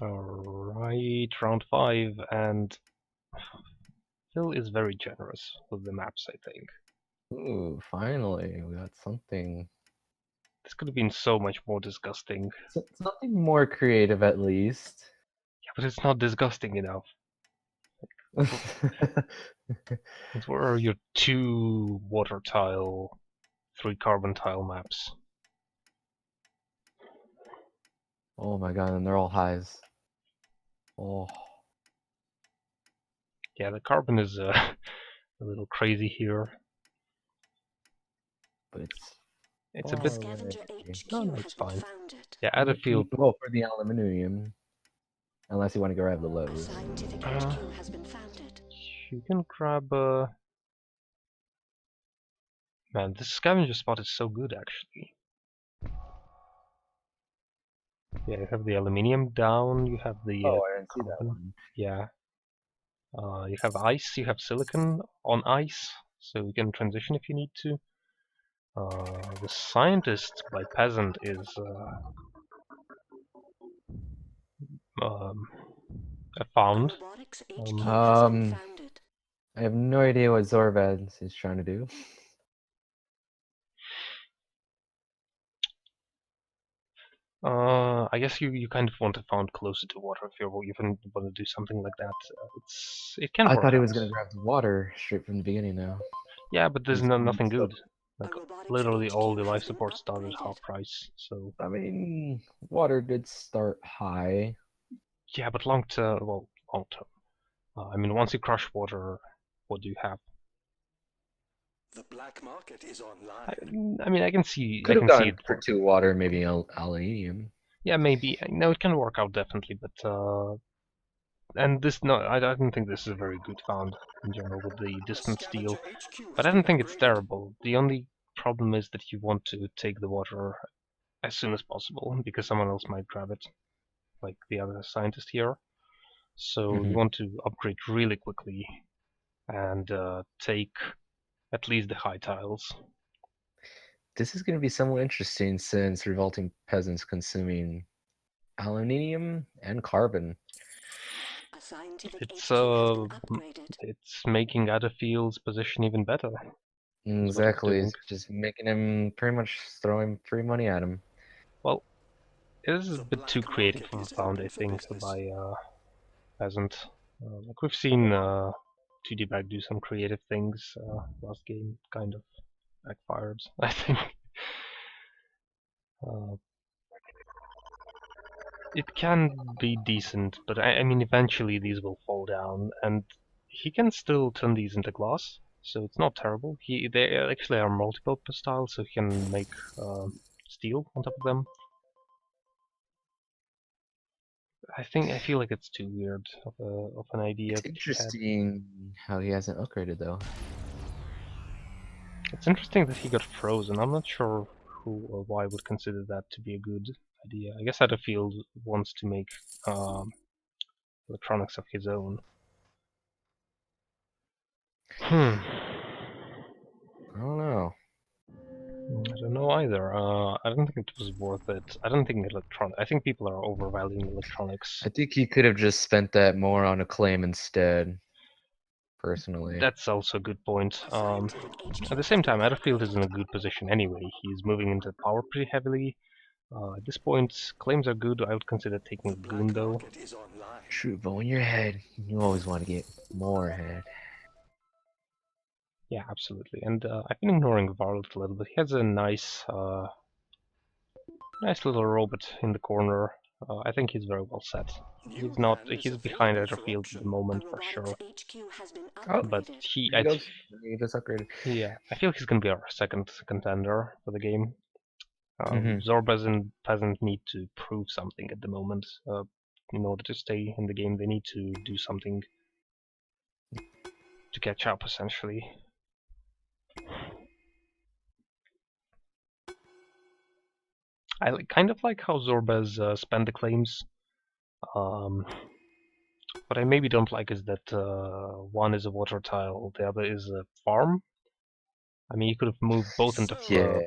Alright, round 5, and Phil is very generous with the maps, I think. Ooh, finally, we got something. This could have been so much more disgusting. Something more creative, at least. Yeah, but it's not disgusting enough. What are your 2 water tile, 3 carbon tile maps? Oh my god, and they're all highs. Oh. Yeah, the carbon is a little crazy here. But it's It's a bit. Scavenger HQ No, has it's been fine. founded. Yeah, Adorfield. well, for the aluminium. Unless you want to grab the A lows. scientific HQ has been founded. You can grab Man, this scavenger spot is so good, actually. Yeah, you have the aluminium down, you have the Oh, I didn't see that carbon. one. Yeah. You have ice, you have silicon on ice, so you can transition if you need to. The scientist by peasant is um, found. Robotics HQ has been founded. I have no idea what Zorbaz is trying to do. I guess you kind of want to found closer to water if you even want to do something like that. It can I work thought he out. was gonna grab the water straight from the beginning now. Yeah, but there's nothing good. Like, A robotics literally all HQ the life has been support started upgraded. half price, so... I mean, water did start high. Yeah, but long term, well, long term. I mean, once you crush water, what do you have? The black market is online. I mean, I can see Could have see gone it for work. 2 water, maybe aluminium. Yeah, maybe. No, it can work out definitely, but and this no, I don't think this is a very good found in general with the distance deal. But I don't think it's terrible. The only problem is that you want to take the water as soon as possible because someone else might grab it, like the other scientist here. So you want to upgrade really quickly and take at least the high tiles. This is going to be somewhat interesting since revolting peasants consuming aluminium and carbon. A scientific It's HQ has been upgraded. it's making Adorfield's position even better. Exactly, it's just making him pretty much throwing free money at him. Well, it is a bit too creative of a found, I think, by peasant. Like we've seen 2D Bag do some creative things last game, kind of backfired, I think. It can be decent, but I mean, eventually these will fall down, and he can still turn these into glass, so it's not terrible. They actually are multiple styles, so he can make steel on top of them. I feel like it's too weird of an idea. It's interesting how he hasn't upgraded though. It's interesting that he got frozen. I'm not sure who or why would consider that to be a good idea. I guess Adorfield wants to make electronics of his own. I don't know. I don't know either. I don't think it was worth it. I don't think I think people are overvaluing electronics. I think he could have just spent that more on a claim instead. Personally. That's also a good point. At the same time, Adorfield is in a good position anyway. He's moving into power pretty heavily. At this point, claims are good. I would consider taking a goon though. True, but when you're ahead, you always want to get more ahead. Yeah, absolutely. And I've been ignoring Varlet a little bit. He has a nice, nice little robot in the corner. I think he's very well set. He's not. He's behind Adorfield at the moment for sure. But he just upgraded. Yeah, I feel he's gonna be our second contender for the game. Zorbaz and Peasant need to prove something at the moment. In order to stay in the game, they need to do something to catch up, essentially. I kind of like how Zorbaz spend the claims. What I maybe don't like is that one is a water tile, the other is a farm. I mean, you could have moved both into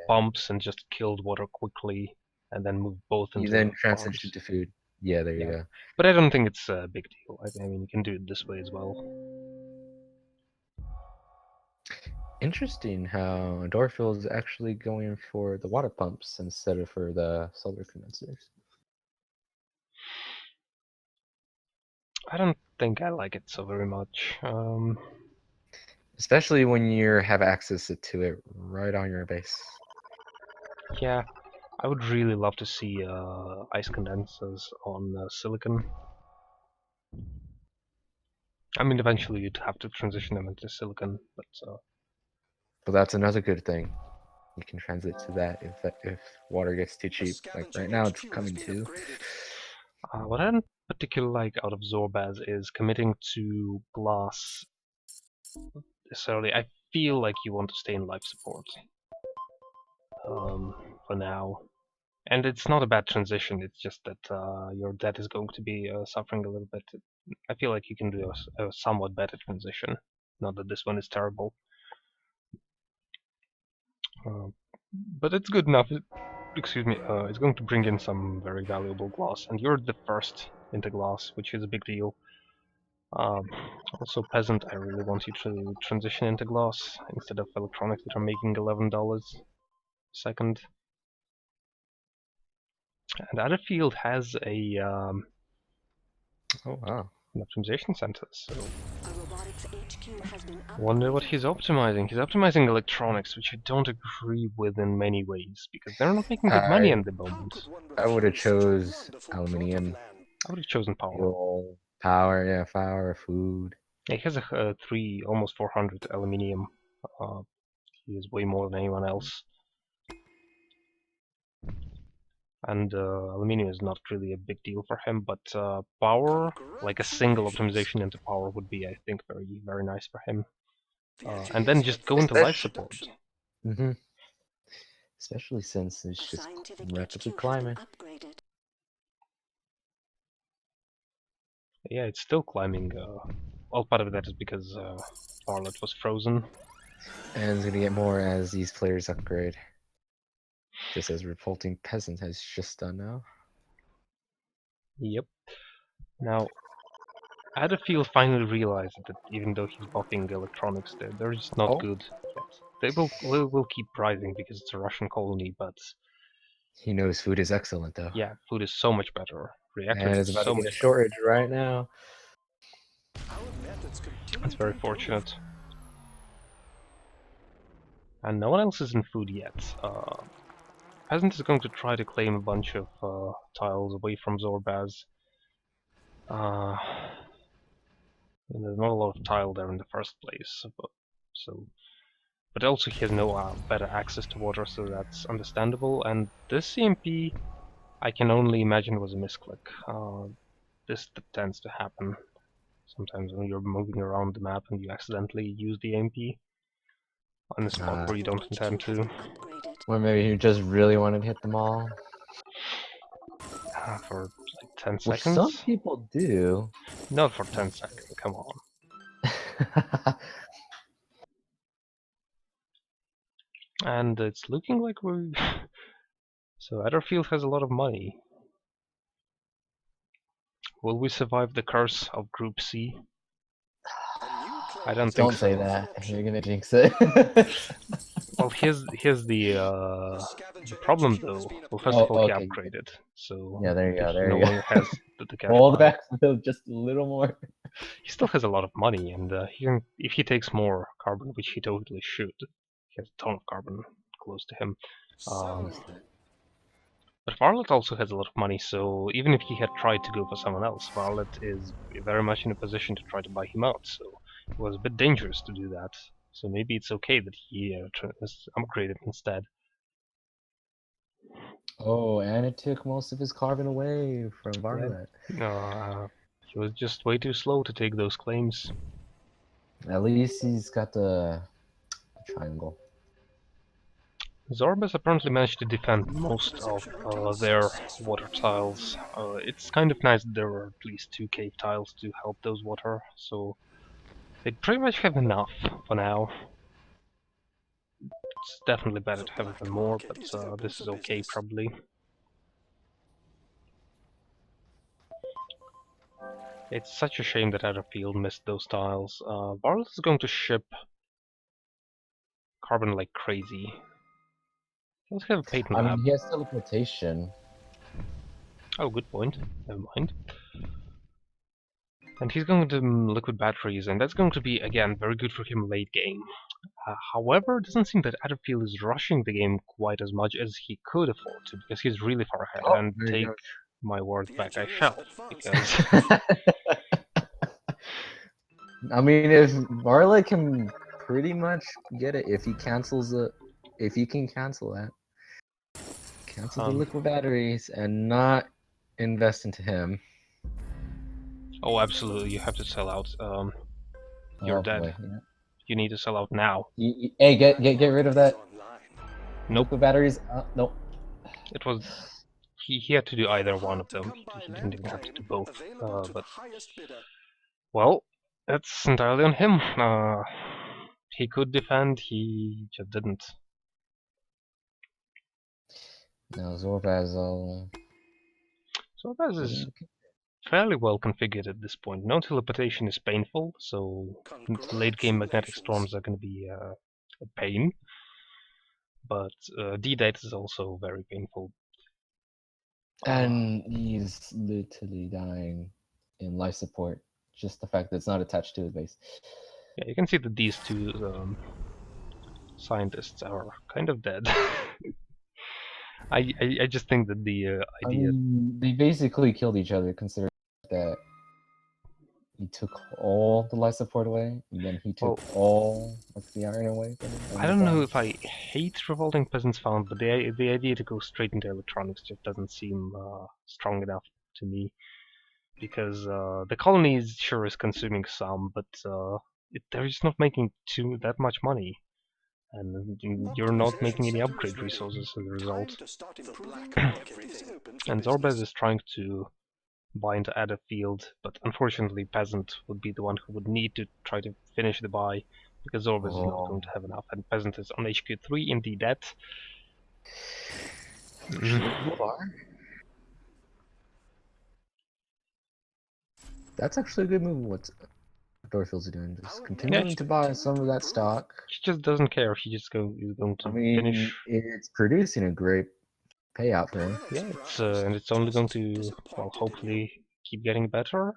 pumps and just killed water quickly, and then moved both into then farms. transition to food. Yeah, there you Yeah. go. But I don't think it's a big deal. I mean, you can do it this way as well. Interesting how Adorfield is actually going for the water pumps instead of for the solar condensers. I don't think I like it so very much. Especially when you have access to it right on your base. Yeah, I would really love to see ice condensers on silicon. I mean, eventually you'd have to transition them into silicon, but But that's another good thing. You can transit to that if water gets too The cheap. Like scavenger right now, it's HQ has coming been too. upgraded. what I don't particularly like out of Zorbaz is committing to glass necessarily. I feel like you want to stay in life support for now. And it's not a bad transition, it's just that your debt is going to be suffering a little bit. I feel like you can do a somewhat better transition. Not that this one is terrible. But it's good enough. Excuse me, it's going to bring in some very valuable glass, and you're the first into glass, which is a big deal. Also, Peasant, I really want you to transition into glass instead of electronics that are making $11 a second. And Adorfield has a Oh wow. an optimization center, so A robotics HQ has been wonder what upgraded. he's optimizing. He's optimizing electronics, which I don't agree with in many ways, because they're not making good money I at the How moment. could one I would have refuse such a chose wonderful plot of aluminium, land? I would have chosen power. fuel, power, yeah, power, food. He has a almost 400 aluminium. He is way more than anyone else. And aluminium is not really a big deal for him, but power, like a single optimization into power, would be, I think, very, very nice for him. The And then engineers just have go into finished life support. production. Mm-hmm. Especially since A it's just scientific rapidly HQ has been climbing. upgraded. Yeah, it's still climbing. Well, part of that is because Varlet was frozen. And it's gonna get more as these players upgrade. Just as Revolting Peasant has just done now. Yep. Now, Adorfield finally realized that even though he's buffing electronics, they're just not Oh. good yet. They will keep rising because it's a Russian colony, but He knows food is excellent though. yeah, food is so much better. Reactors And are it's about to so get a much better. shortage right now. Our methods continue That's to very improve. fortunate. And no one else is in food yet. Peasant is going to try to claim a bunch of tiles away from Zorbaz. And there's not a lot of tile there in the first place, but also he has no better access to water, so that's understandable. And this CMP, I can only imagine was a misclick. This tends to happen sometimes when you're moving around the map and you accidentally use the AMP on a spot where you don't intend HQ has to. been upgraded. Or maybe you just really wanted to hit them all. For like 10 Which some seconds? people do. Not for 10 seconds, come on. And it's looking like we... So Adorfield has a lot of money. Will we survive the curse of Group C? A new player I don't has think Don't say so. been that. option. You're gonna jinx it. Well, here's the The scavenger problem HQ has though. been Well, first Oh, of all, he okay. upgraded, so Yeah, there you go. he There no you go. longer has the cash Hold pile. back just a little more. He still has a lot of money, and if he takes more carbon, which he totally should, he has a ton of carbon close to him. So, But Varlet also has a lot of money, so even if he had tried to go for someone else, Varlet is very much in a position to try to buy him out, so it was a bit dangerous to do that. So maybe it's okay that he upgraded instead. Oh, and it took most of his carbon away from Varlet. He was just way too slow to take those claims. At least he's got the triangle. Zorbaz apparently managed to defend most of their water tiles. It's kind of nice that there were at least 2 cave tiles to help those water, so they pretty much have enough for now. It's definitely better the to have black even more, market but is open this for is okay business. probably. It's such a shame that Adorfield missed those tiles. Varlet is going to ship carbon like crazy. Let's have a patent I lab. mean, he has teleportation. Oh, good point. Never mind. And he's going to liquid batteries, and that's going to be, again, very good for him late game. However, it doesn't seem that Adorfield is rushing the game quite as much as he could afford to, because he's really far ahead. Oh, And there you take my word The back, I engineers shall, advance. because I mean, if Varlet can pretty much get it, if he cancels it, if he can cancel that, cancel the liquid batteries and not invest into him. oh, absolutely, you have to sell out. You're Oh dead. boy. Yeah. You need to sell out now. Hey, get rid of that Online. Nope. liquid batteries. Nope. It was he had to do either one of them. Hard-to-come-by He didn't land even have to claim do both. available to But the highest bidder. well, that's entirely on him. He could defend, he just didn't. Now Zorbaz So that is fairly well configured at this point. No teleportation is painful, so late game magnetic storms are going to be a pain. But D-Date is also very painful. and he's literally dying in life support. Just the fact that it's not attached to his base. Yeah, you can see that these two scientists are kind of dead. I just think that the I idea. mean, they basically killed each other, considering that he took all the life support away, and then he took all of the iron away from him. I don't know if I hate Revolting Peasants Found, but the idea to go straight into electronics just doesn't seem strong enough to me. Because the colonies sure is consuming some, but they're just not making that much money. And you're not making any upgrade resources as a result. And Zorbaz is trying to buy into Adorfield, but unfortunately Peasant would be the one who would need to try to finish the buy, because Zorbaz is not going to have enough, and Peasant is on HQ3 in the debt. That's actually a good move. What Adorfield's doing, just continuing to buy some of that stock. He just doesn't care. He's going to finish. It's producing a great payout for him. Yeah, and it's only going to, well, hopefully keep getting better,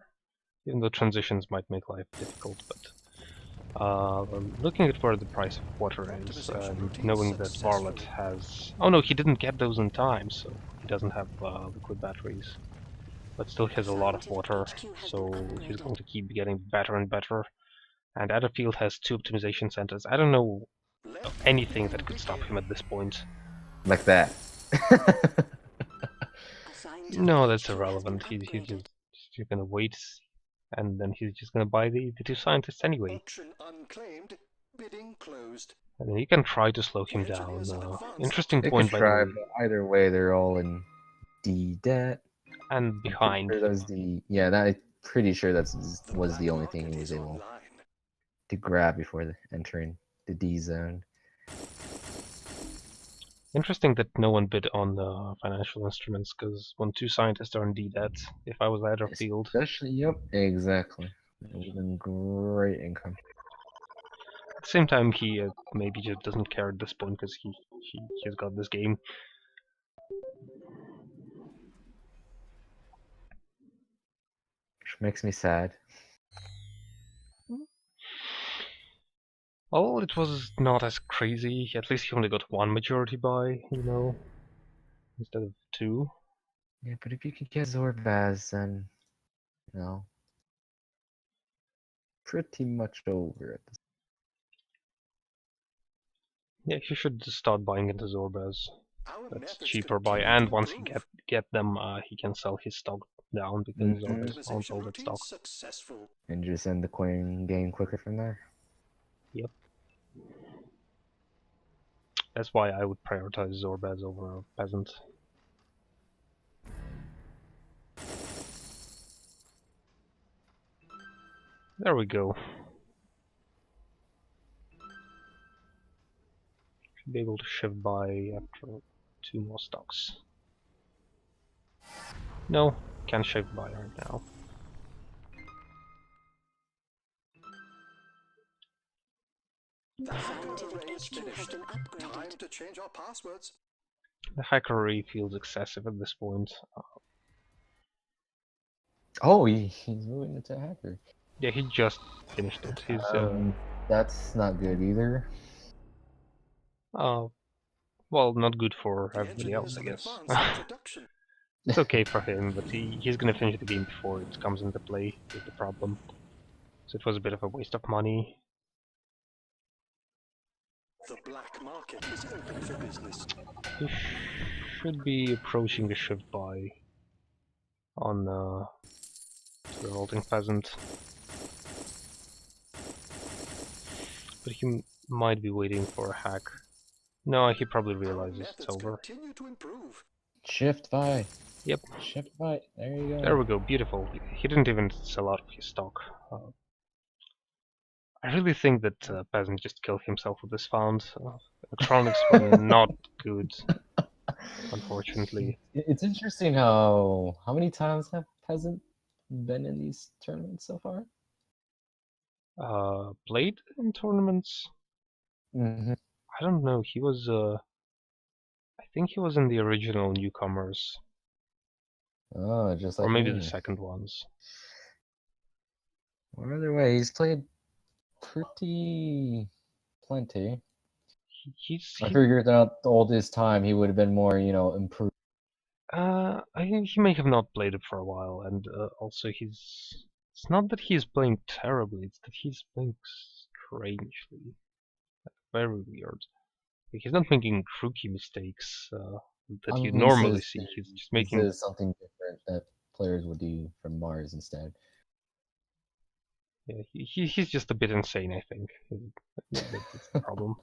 even though transitions might make life difficult. But looking at where the price of water is, and knowing that Varlet has... Oh no, he didn't get those in time, so he doesn't have liquid batteries. But still has a lot of water, so he's going to keep getting better and better. And Adorfield has 2 optimization centers. I don't know anything that could stop him at this point. Like that. No, that's irrelevant. He's just gonna wait, and then he's just gonna buy the 2 scientists anyway. Bidding closed. And then you can try to slow him down. Interesting They point, could by the try, way. but either way, they're all in D debt. And behind. That was I'm pretty sure that was the only thing he was able to grab before entering the D zone. Interesting that no one bid on financial instruments, because when 2 scientists are in D debt, if I was Adorfield... Especially, yep, exactly. It would have been great income. At the same time, he maybe just doesn't care at this point, because he's got this game. Which makes me sad. Well, it was not as crazy. At least he only got 1 majority buy, you know, instead of 2. Yeah, but if you could get Zorbaz, then, you know, pretty much over at this. Yeah, he should start buying into Zorbaz. That's cheaper buy, and once he get them, he can sell his stock down, because Zorbaz owns all that stock. And just end the coin game quicker from there. Yep. That's why I would prioritize Zorbaz over Peasant. There we go. Should be able to shift by after 2 more stocks. No, can't shift by right now. The hacker Scientific array is HQ has finished. been upgraded. Time to change our passwords. The hacker array feels excessive at this point. Oh, he's moving into hacker. Yeah, he just finished it. He's That's not good either. well, not good for The everybody else, engineers I have guess. advanced in production. It's okay for him, but he's gonna finish the game before it comes into play, is the problem. So it was a bit of a waste of money. The black market is open for business. He should be approaching the shift buy on the revolting peasant. But he might be waiting for a hack. No, he probably Our realizes it's methods over. continue to improve. Shift buy. Yep. Shift buy. There you go. There we go, beautiful. He didn't even sell out of his stock. I really think that Peasant just killed himself with this found. Electronics were not good, unfortunately. It's interesting how many times have Peasant been in these tournaments so far? Played in tournaments? Mm-hmm. I don't know. He was, I think he was in the original newcomers, Oh, just or like maybe the me. second ones. Well, either way, he's played pretty plenty. I He figured that all this time he would have been more, improved. I think he may have not played it for a while, and also he's. It's not that he's playing terribly; it's that he's playing strangely, very weird. He's not making rookie mistakes that you normally see. He's just He making. says something different that players would do from Mars instead. Yeah, he's just a bit insane. I think that's the problem.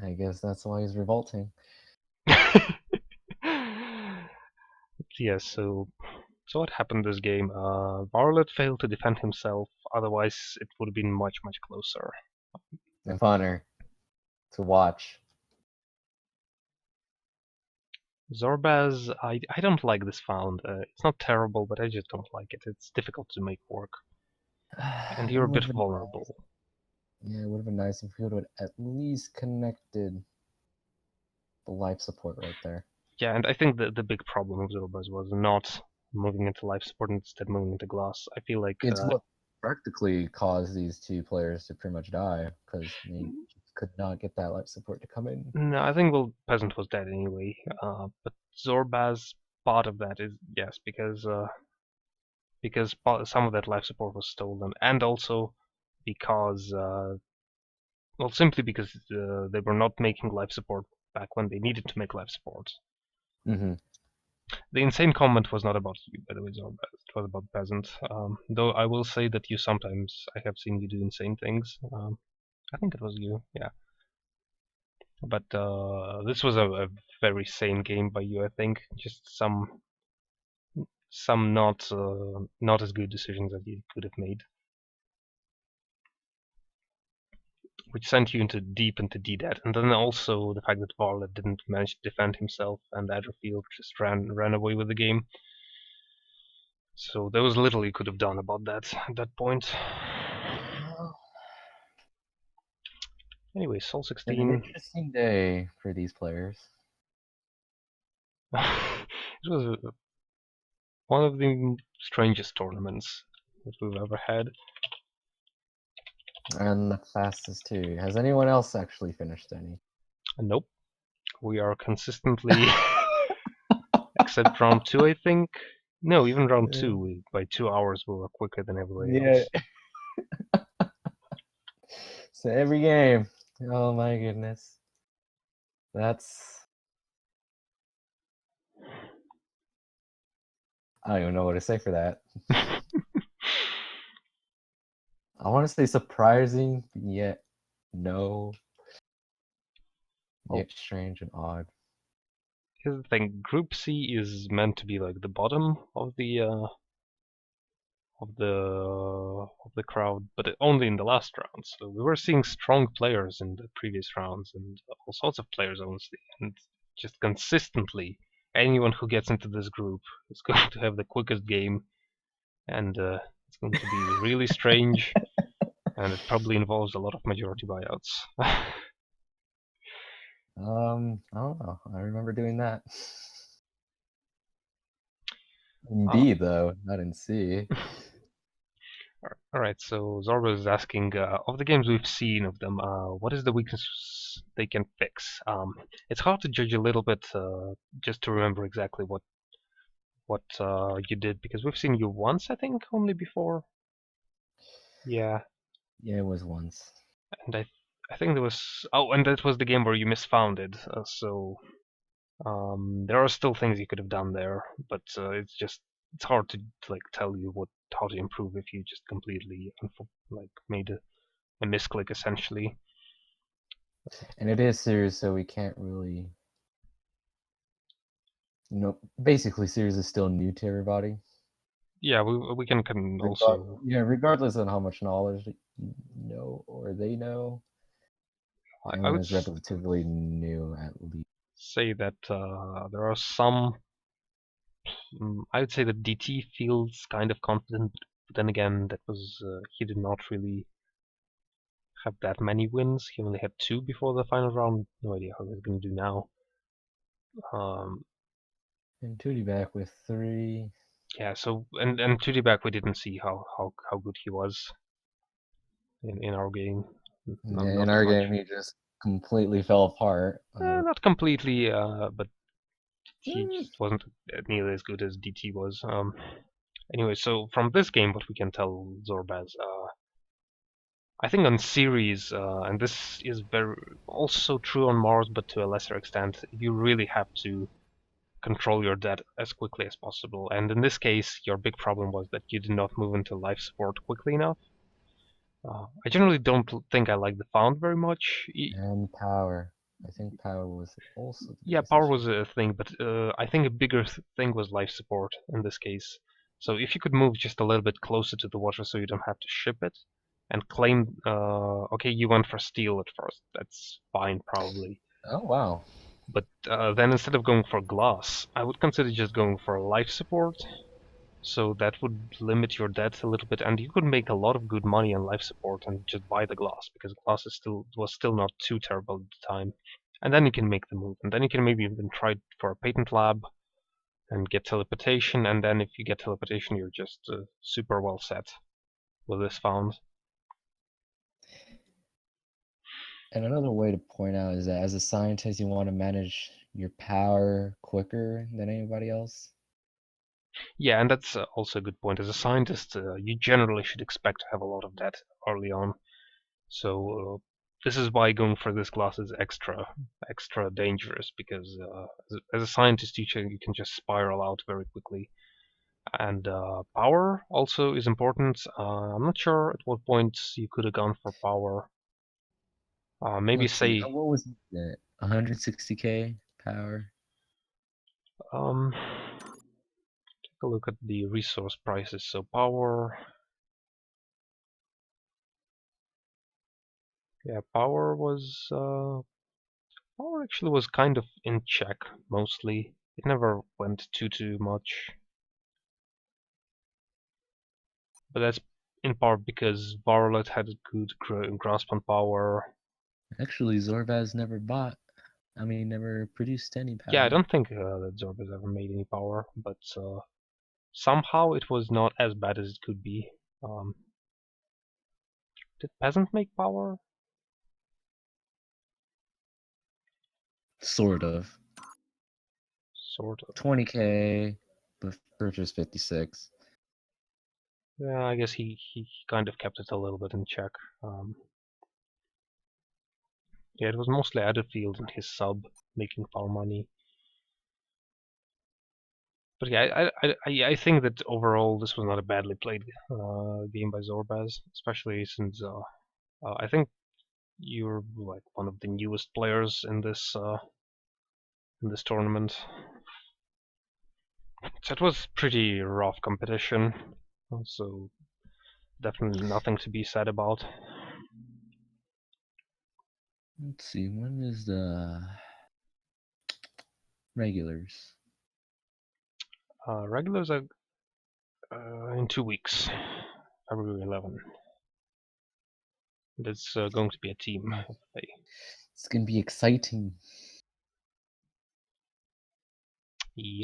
I guess that's why he's revolting. Yeah. So what happened this game? Varlet failed to defend himself. Otherwise, it would have been much closer. And funner to watch. Zorbaz, I don't like this found. It's not terrible, but I just don't like it. It's difficult to make work, and you're a bit vulnerable. Yeah, it would have been nice if he would have at least connected the life support right there. Yeah, and I think the big problem of Zorbaz was not moving into life support and instead moving into glass. I feel like It's what practically caused these two players to pretty much die because they could not get that life support to come in. no, I think Peasant was dead anyway. But Zorbaz, part of that is yes, because some of that life support was stolen, and also because well, simply because they were not making life support back when they needed to make life support. Mm-hmm. The insane comment was not about you, by the way, Zorbaz. It was about Peasant. Though I will say that you sometimes, I have seen you do insane things. I think it was you, yeah. But this was a very sane game by you, I think. Just some not as good decisions that you could have made, which sent you deep into D-Dead. And then also the fact that Varlet didn't manage to defend himself and Adorfield just ran away with the game. So there was little you could have done about that at that point. Anyway, Sol An 16. interesting day for these players. It was one of the strangest tournaments that we've ever had. And the fastest too. Has anyone else actually finished any? Nope. We are consistently, except round 2, I think. No, even round 2, by 2 hours we were quicker than everybody else. So every game. Oh my goodness. That's... I don't even know what to say for that. I want to say surprising, yet no. Yet strange and odd. Here's the thing: Group C is meant to be like the bottom of the crowd, but only in the last round. So we were seeing strong players in the previous rounds and all sorts of players, honestly, and just consistently, anyone who gets into this group is going to have the quickest game, and it's going to be really strange. and it probably involves a lot of majority buyouts. I don't know. I remember doing that. In B though, not in C. Alright, so Zorbaz is asking, of the games we've seen of them, what is the weakness they can fix? It's hard to judge a little bit, just to remember exactly what you did, because we've seen you once, I think, only before. Yeah, Yeah, it was once. and I think there was... Oh, and that was the game where you misfounded, so... there are still things you could have done there, but it's hard to like tell you how to improve if you just completely made a misclick essentially. And it is Ceres, so we can't really. Basically, Ceres is still new to everybody. Yeah, we can also regardless of how much knowledge you know or they know, I everyone would is relatively new at least. say that there are some. I would say that DT feels kind of confident, but then again, that was he did not really have that many wins. He only had 2 before the final round. No idea how he's going to do now. And Tootie back with 3. Yeah, so and 2D back we didn't see how good he was in our game. Yeah, Not in too our much. game, he just completely fell apart. Not completely, but he Mm. just wasn't nearly as good as DT was. Anyway, so from this game, what we can tell Zorbaz, I think on Ceres, and this is very also true on Mars, but to a lesser extent, you really have to control your debt as quickly as possible. And in this case, your big problem was that you did not move into life support quickly enough. I generally don't think I like the found very much. And power. I think power was also the Yeah, biggest power issue. was a thing, but I think a bigger thing was life support in this case. So if you could move just a little bit closer to the water so you don't have to ship it, and claim, okay, you went for steel at first, that's fine probably. Oh wow. But then instead of going for glass, I would consider just going for life support. So that would limit your debt a little bit, and you could make a lot of good money on life support and just buy the glass, because glass was still not too terrible at the time. And then you can make the move, and then you can maybe even try for a patent lab and get teleportation, and then if you get teleportation, you're just super well set with this found. And another way to point out is that as a scientist, you want to manage your power quicker than anybody else. Yeah, and that's also a good point. As a scientist, you generally should expect to have a lot of debt early on. So this is why going for this glass is extra dangerous, because as a scientist you can just spiral out very quickly. And power also is important. I'm not sure at what point you could have gone for power. Maybe Let's see. say What was it? 160k power. Take a look at the resource prices. So power, yeah, power actually was kind of in check mostly. It never went too much. But that's in part because Varlet had a good grasp on power. Actually, Zorbaz never produced any Yeah, I power. don't think that Zorbaz ever made any power, but somehow it was not as bad as it could be. Did Peasant make power? Sort of. Sort of. 20k, but purchased 56. Yeah, I guess he kind of kept it a little bit in check. Yeah, it was mostly Adorfield and his sub making power money. But yeah, I think that overall this was not a badly played game by Zorbaz, especially since I think you're like one of the newest players in this tournament. So it was pretty rough competition. So definitely nothing to be said about. Let's see, when is the regulars? Regulars are in 2 weeks, February 11. It's going to be a team FFA. It's gonna be exciting. Yeah.